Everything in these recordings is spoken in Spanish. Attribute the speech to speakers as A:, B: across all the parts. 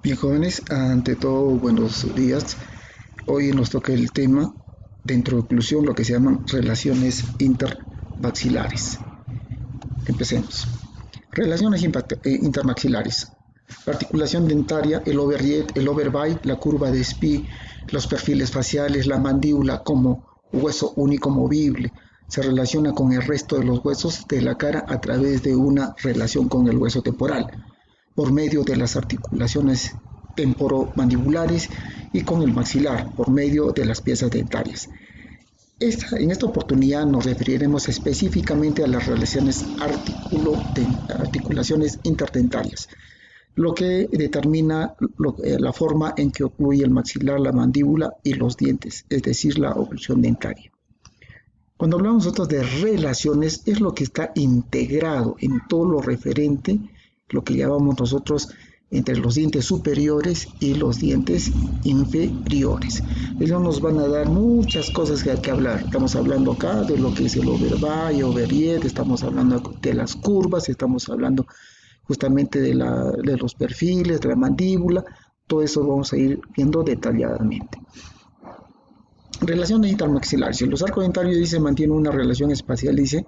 A: Bien, jóvenes, ante todo, buenos días. Hoy nos toca el tema de introducción, lo que se llaman relaciones intermaxilares. Empecemos. Relaciones intermaxilares. La articulación dentaria, el overjet, el overbite, la curva de Spee, los perfiles faciales, la mandíbula como hueso único movible, se relaciona con el resto de los huesos de la cara a través de una relación con el hueso temporal, por medio de las articulaciones temporomandibulares y con el maxilar, por medio de las piezas dentarias. En esta oportunidad nos referiremos específicamente a las relaciones articulaciones interdentarias, lo que determina la forma en que ocluye el maxilar, la mandíbula y los dientes, es decir, la oclusión dentaria. Cuando hablamos nosotros de relaciones, es lo que está integrado en todo lo referente, lo que llamamos nosotros entre los dientes superiores y los dientes inferiores. Ellos nos van a dar muchas cosas que hay que hablar. Estamos hablando acá de lo que es el overbite, overjet, estamos hablando de las curvas, estamos hablando justamente de los perfiles, de la mandíbula. Todo eso vamos a ir viendo detalladamente. Relaciones intermaxilares. Los arcos dentarios dice mantiene una relación espacial, dice,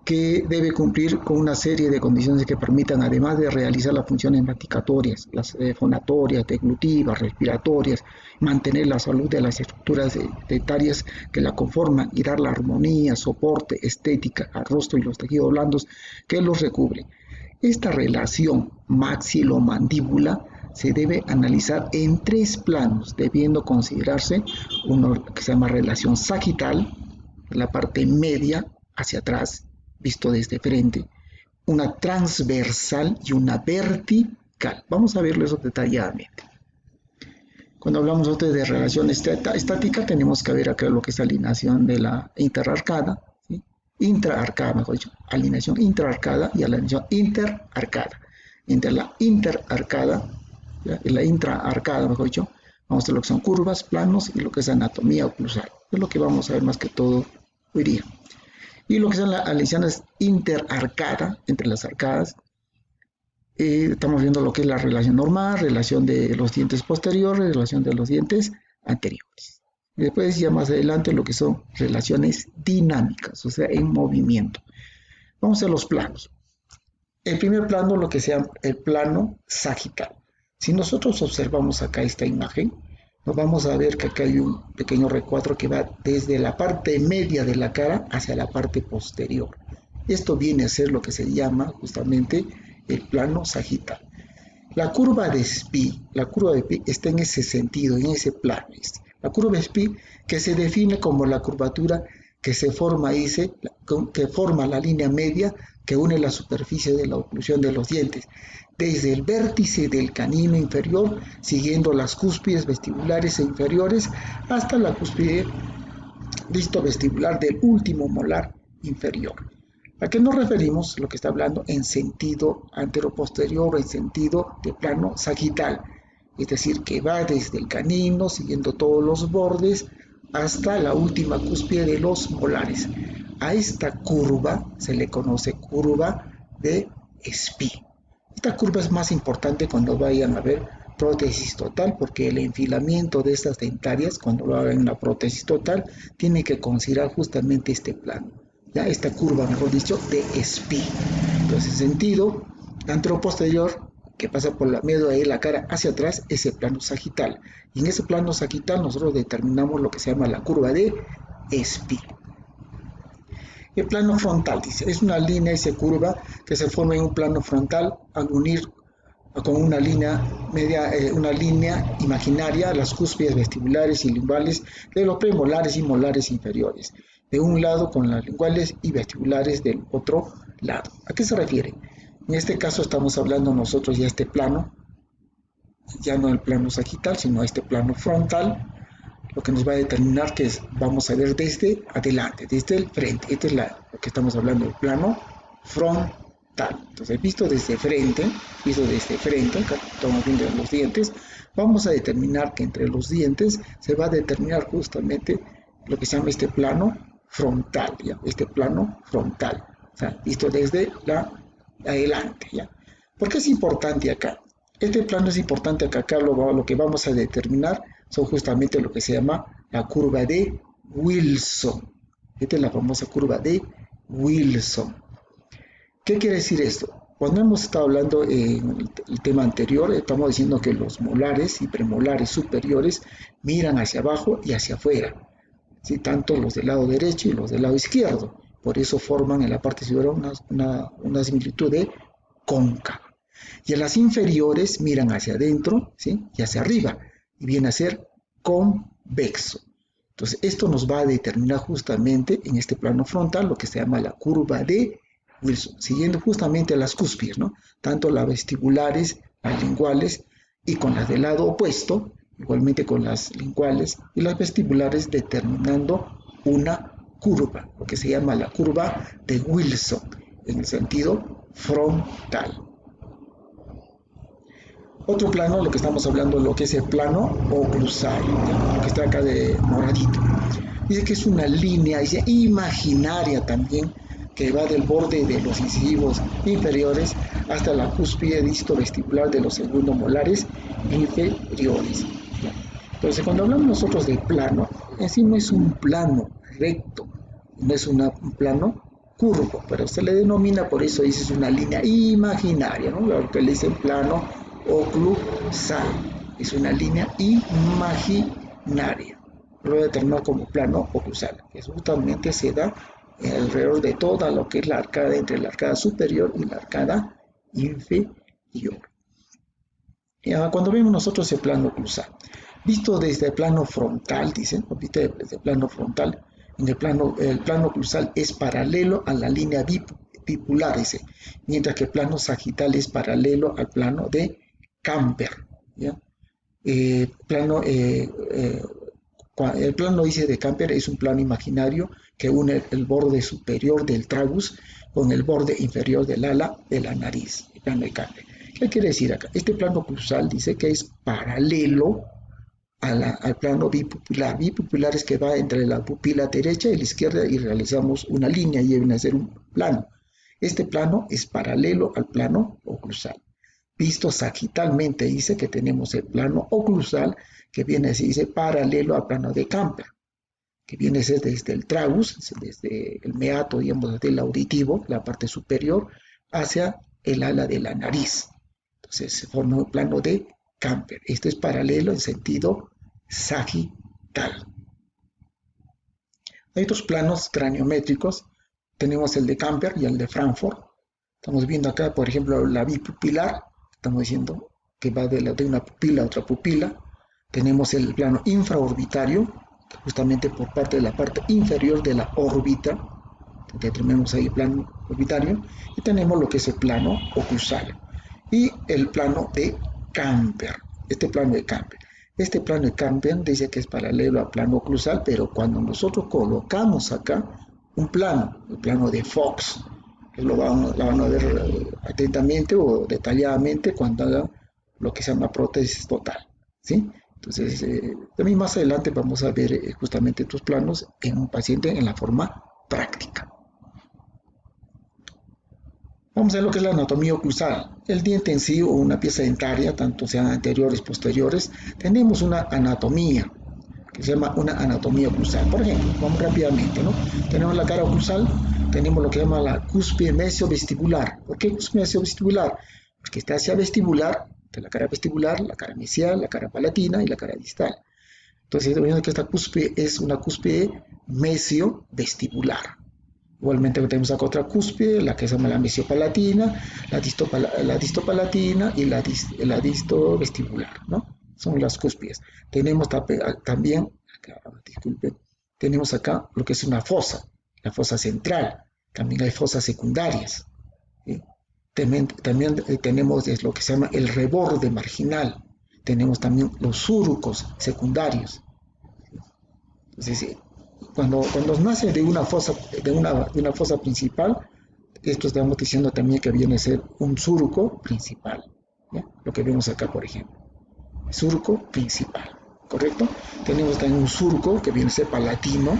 A: que debe cumplir con una serie de condiciones que permitan, además de realizar las funciones masticatorias, las fonatorias, deglutivas, respiratorias, mantener la salud de las estructuras dentarias que la conforman y dar la armonía, soporte, estética al rostro y los tejidos blandos que los recubren. Esta relación maxilomandíbula se debe analizar en tres planos, debiendo considerarse uno que se llama relación sagital, la parte media hacia atrás, visto desde frente, una transversal y una vertical. Vamos a verlo eso detalladamente. Cuando hablamos nosotros de relación estática, tenemos que ver acá lo que es alineación de la interarcada, ¿sí? Intraarcada, mejor dicho, alineación intraarcada y alineación interarcada. Entre la interarcada y la intraarcada, mejor dicho, vamos a ver lo que son curvas, planos y lo que es anatomía oclusal. Es lo que vamos a ver más que todo hoy día. Y lo que son las alineaciones interarcada, entre las arcadas, estamos viendo lo que es la relación normal, relación de los dientes posteriores, relación de los dientes anteriores. Después ya más adelante lo que son relaciones dinámicas, o sea, en movimiento. Vamos a los planos. El primer plano, lo que sea el plano sagital. Si nosotros observamos acá esta imagen, nos vamos a ver que acá hay un pequeño recuadro que va desde la parte media de la cara hacia la parte posterior. Esto viene a ser lo que se llama justamente el plano sagital. La curva de Spee está en ese sentido, en ese plano. La curva de Spee que se define como la curvatura que se forma, que forma la línea media que une la superficie de la oclusión de los dientes, desde el vértice del canino inferior, siguiendo las cúspides vestibulares e inferiores, hasta la cúspide vestibular del último molar inferior. ¿A qué nos referimos? Lo que está hablando en sentido anteroposterior o en sentido de plano sagital, es decir, que va desde el canino, siguiendo todos los bordes, hasta la última cúspide de los molares. A esta curva se le conoce curva de Spee. Esta curva es más importante cuando vayan a ver prótesis total, porque el enfilamiento de estas dentarias, cuando lo hagan en la prótesis total, tiene que considerar justamente este plano, ya esta curva, mejor dicho, de Spee. Entonces, sentido anteroposterior que pasa por la medio de la cara hacia atrás, ese plano sagital. Y en ese plano sagital nosotros determinamos lo que se llama la curva de Spee. El plano frontal, dice, es una línea, esa curva que se forma en un plano frontal al unir con una línea una línea imaginaria las cúspides vestibulares y linguales de los premolares y molares inferiores, de un lado con las linguales y vestibulares del otro lado. ¿A qué se refiere? En este caso estamos hablando nosotros ya este plano, ya no el plano sagital, sino este plano frontal, lo que nos va a determinar que vamos a ver desde adelante, desde el frente. Este es lo que estamos hablando, el plano frontal. Entonces, visto desde frente, acá estamos viendo los dientes, vamos a determinar que entre los dientes se va a determinar justamente lo que se llama este plano frontal, ¿ya? Este plano frontal, o sea, visto desde adelante, ¿ya? ¿Por qué es importante acá? Este plano es importante que acá lo que vamos a determinar son justamente lo que se llama la curva de Wilson. Esta es la famosa curva de Wilson. ¿Qué quiere decir esto? Cuando hemos estado hablando en el tema anterior, estamos diciendo que los molares y premolares superiores miran hacia abajo y hacia afuera, ¿sí? Tanto los del lado derecho y los del lado izquierdo. Por eso forman en la parte superior una similitud de cóncava. Y en las inferiores miran hacia adentro, ¿sí? Y hacia arriba, y viene a ser convexo. Entonces, esto nos va a determinar justamente en este plano frontal lo que se llama la curva de Wilson, siguiendo justamente las cúspides, ¿no? Tanto las vestibulares, las linguales, y con las del lado opuesto, igualmente con las linguales y las vestibulares, determinando una curva, lo que se llama la curva de Wilson, en el sentido frontal. Otro plano, lo que estamos hablando, lo que es el plano oclusal, lo que está acá de moradito. Dice que es una línea, dice, imaginaria también, que va del borde de los incisivos inferiores hasta la cúspide distovestibular de los segundos molares inferiores. Entonces, cuando hablamos nosotros de plano, en sí no es un plano recto, no es un plano curvo, pero se le denomina, por eso dice, es una línea imaginaria, ¿no? Lo que le dicen plano oclusal, es una línea imaginaria, lo determinó como plano oclusal, que justamente se da alrededor de toda lo que es la arcada, entre la arcada superior y la arcada inferior. Cuando vemos nosotros el plano oclusal, visto desde el plano frontal, dicen, visto desde el plano frontal, en el plano oclusal es paralelo a la línea bipular, dice, mientras que el plano sagital es paralelo al plano de Camper, ¿ya? El plano dice de Camper es un plano imaginario que une el borde superior del tragus con el borde inferior del ala de la nariz, el plano de Camper. ¿Qué quiere decir acá? Este plano oclusal dice que es paralelo al plano bipupilar. Bipupilar es que va entre la pupila derecha y la izquierda y realizamos una línea y viene a ser un plano. Este plano es paralelo al plano oclusal. Visto sagitalmente dice que tenemos el plano oclusal que viene, se dice, paralelo al plano de Camper, que viene a ser desde el tragus, desde el meato, digamos, desde el auditivo, la parte superior, hacia el ala de la nariz. Entonces se forma un plano de Camper. Esto es paralelo en sentido sagital. Hay otros planos craniométricos. Tenemos el de Camper y el de Frankfurt. Estamos viendo acá, por ejemplo, la bipupilar. Estamos diciendo que va de una pupila a otra pupila. Tenemos el plano infraorbitario, justamente por parte de la parte inferior de la órbita. Tenemos ahí el plano orbitario. Y tenemos lo que es el plano oclusal. Y el plano de Camper. Este plano de Camper dice que es paralelo al plano oclusal, pero cuando nosotros colocamos acá un plano, el plano de Fox, que la van a ver atentamente o detalladamente cuando hagan lo que se llama prótesis total, ¿sí? Entonces, también más adelante vamos a ver justamente estos planos en un paciente en la forma práctica. Vamos a ver lo que es la anatomía oclusal. El diente en sí o una pieza dentaria, tanto sean anteriores, posteriores, tenemos una anatomía que se llama una anatomía oclusal. Por ejemplo, vamos rápidamente, ¿no? Tenemos la cara oclusal, tenemos lo que se llama la cúspide mesiovestibular. ¿Por qué cúspide mesiovestibular? Porque está hacia vestibular, de la cara vestibular, la cara mesial, la cara palatina y la cara distal. Entonces, estamos viendo que esta cúspide es una cúspide mesiovestibular. Igualmente tenemos acá otra cúspide, la que se llama la mesiopalatina, la distopalatina y la distovestibular, ¿no? Son las cúspides. Tenemos también, acá, disculpen, tenemos acá lo que es una fosa, la fosa central. También hay fosas secundarias, ¿sí? También tenemos lo que se llama el reborde marginal. Tenemos también los surcos secundarios. Entonces, cuando nace de una fosa principal, esto estamos diciendo también que viene a ser un surco principal, ¿ya? Lo que vemos acá, por ejemplo, surco principal, ¿correcto? Tenemos también un surco que viene a ser palatino,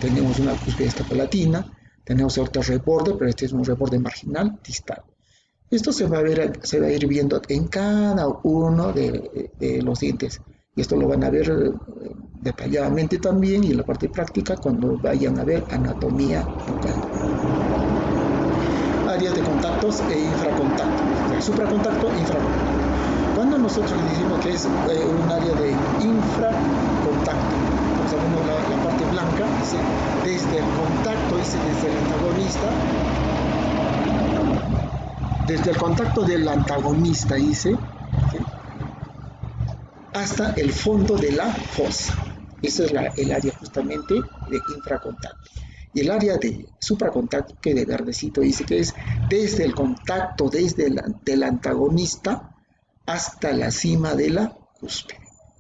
A: tenemos una cúspide esta palatina, tenemos otro reborde, pero este es un reborde marginal distal. Esto se va a ir viendo en cada uno de los dientes. Y esto lo van a ver detalladamente también y en la parte práctica cuando vayan a ver anatomía bucal. Áreas de contactos e infracontacto. O sea, supracontacto e infracontacto. Cuando nosotros decimos que es un área de infracontacto, estamos hablando de la parte blanca, dice, desde el contacto, dice, desde el contacto del antagonista, dice, ¿sí? Hasta el fondo de la fosa. Esa es el área justamente de infracontacto. Y el área de supracontacto, que de verdecito dice que es desde el contacto, del antagonista hasta la cima de la cúspide.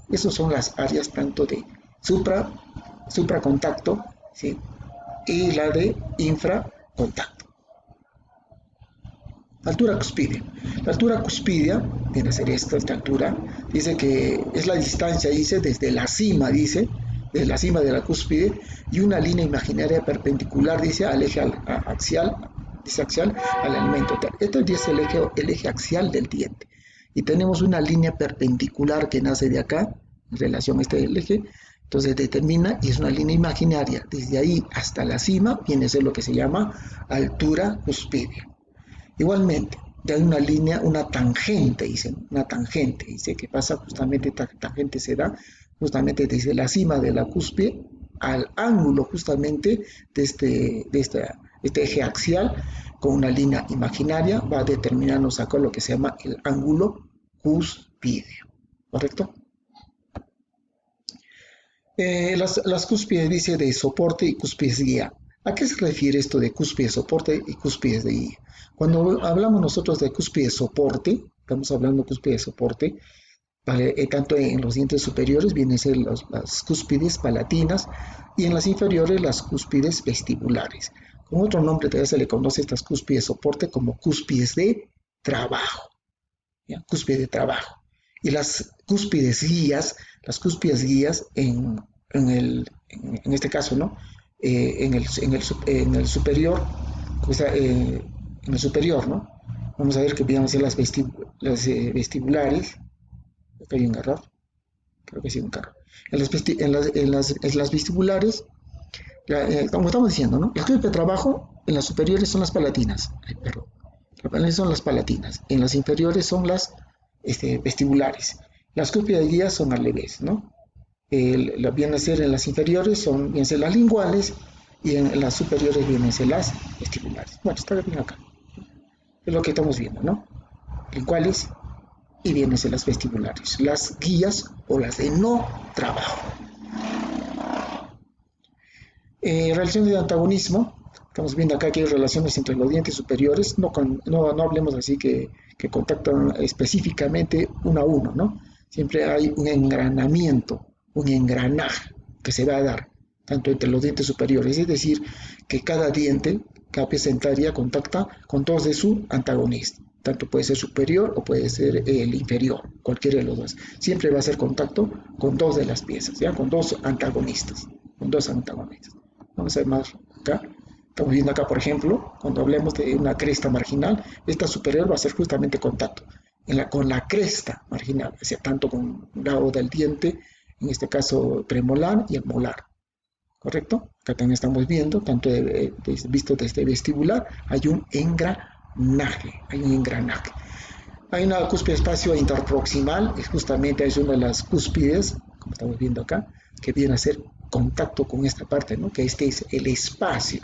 A: Esas son las áreas tanto de supracontacto, ¿sí? Y la de infracontacto. Altura cuspidea. La altura cuspidea viene a ser esta altura. Dice que es la distancia, dice, desde la cima, dice, desde la cima de la cúspide, y una línea imaginaria perpendicular, dice, al eje axial, dice axial, al alimento. Esto es el eje axial del diente. Y tenemos una línea perpendicular que nace de acá, en relación a este eje. Entonces determina, y es una línea imaginaria, desde ahí hasta la cima, viene a ser lo que se llama altura cuspidea. Igualmente, hay una línea, una tangente, dice que pasa justamente, esta tangente se da justamente desde la cima de la cúspide al ángulo justamente este eje axial, con una línea imaginaria, va a determinarnos acá lo que se llama el ángulo cuspideo, ¿correcto? Las cúspides, dice, de soporte y cúspides guía. ¿A qué se refiere esto de cúspide soporte y cúspides de guía? Cuando hablamos nosotros de cúspide soporte, estamos hablando de cúspide soporte, tanto en los dientes superiores vienen a ser las cúspides palatinas y en las inferiores las cúspides vestibulares. Con otro nombre todavía se le conoce a estas cúspides soporte como cúspides de trabajo, ¿ya? Cúspide de trabajo. Y las cúspides guías en este caso, ¿no? En el superior, o sea, en el superior, ¿no? Vamos a ver que podemos hacer las vestibulares. Acá hay un error, creo que sí, un error. En las vestibulares, como estamos diciendo, ¿no? Las cúspides de trabajo en las superiores son las palatinas. Ay, perdón. Las son las palatinas. En las inferiores son las vestibulares. Las cúspides guías son al revés, ¿no? Vienen a ser en las inferiores, vienen a ser las linguales, y en las superiores vienen a ser las vestibulares. Bueno, está bien acá. Es lo que estamos viendo, ¿no? Linguales y vienen a ser las vestibulares. Las guías o las de no trabajo. Relaciones de antagonismo. Estamos viendo acá que hay relaciones entre los dientes superiores. No hablemos así que contactan específicamente uno a uno, ¿no? Siempre hay un engranamiento, un engranaje que se va a dar tanto entre los dientes superiores, es decir, que cada diente, cada pieza dentaria contacta con dos de su antagonista, tanto puede ser superior o puede ser el inferior, cualquiera de los dos. Siempre va a hacer contacto con dos de las piezas, ¿ya? Con dos antagonistas. Vamos a ver más acá. Estamos viendo acá, por ejemplo, cuando hablemos de una cresta marginal, esta superior va a hacer justamente contacto con la cresta marginal, o sea, tanto con un lado del diente, en este caso premolar y el molar, ¿correcto? Acá también estamos viendo, tanto visto desde vestibular, hay un engranaje. Hay una cúspide espacio interproximal, es justamente es una de las cúspides, como estamos viendo acá, que viene a hacer contacto con esta parte, ¿no? Que este es el espacio.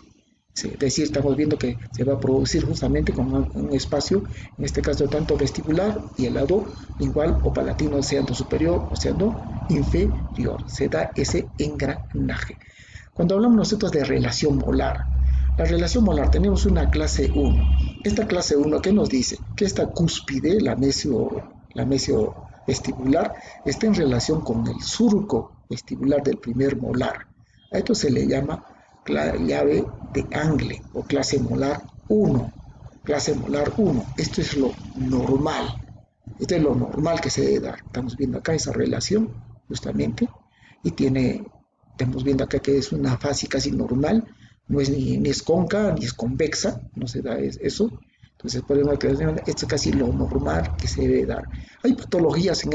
A: Es decir, estamos viendo que se va a producir justamente con un espacio, en este caso tanto vestibular y el lado lingual o palatino, siendo superior o siendo inferior. Se da ese engranaje. Cuando hablamos nosotros de relación molar, la relación molar tenemos una clase 1. Esta clase 1, ¿qué nos dice? Que esta cúspide, la mesio vestibular, está en relación con el surco vestibular del primer molar. A esto se le llama llave de Angle o clase molar 1. Clase molar 1. Esto es lo normal. Esto es lo normal que se debe dar. Estamos viendo acá esa relación, justamente, y estamos viendo acá que es una fase casi normal. No es ni es cóncava ni es convexa, no se da eso, Entonces, podemos decir, esto es casi lo normal que se debe dar. Hay patologías en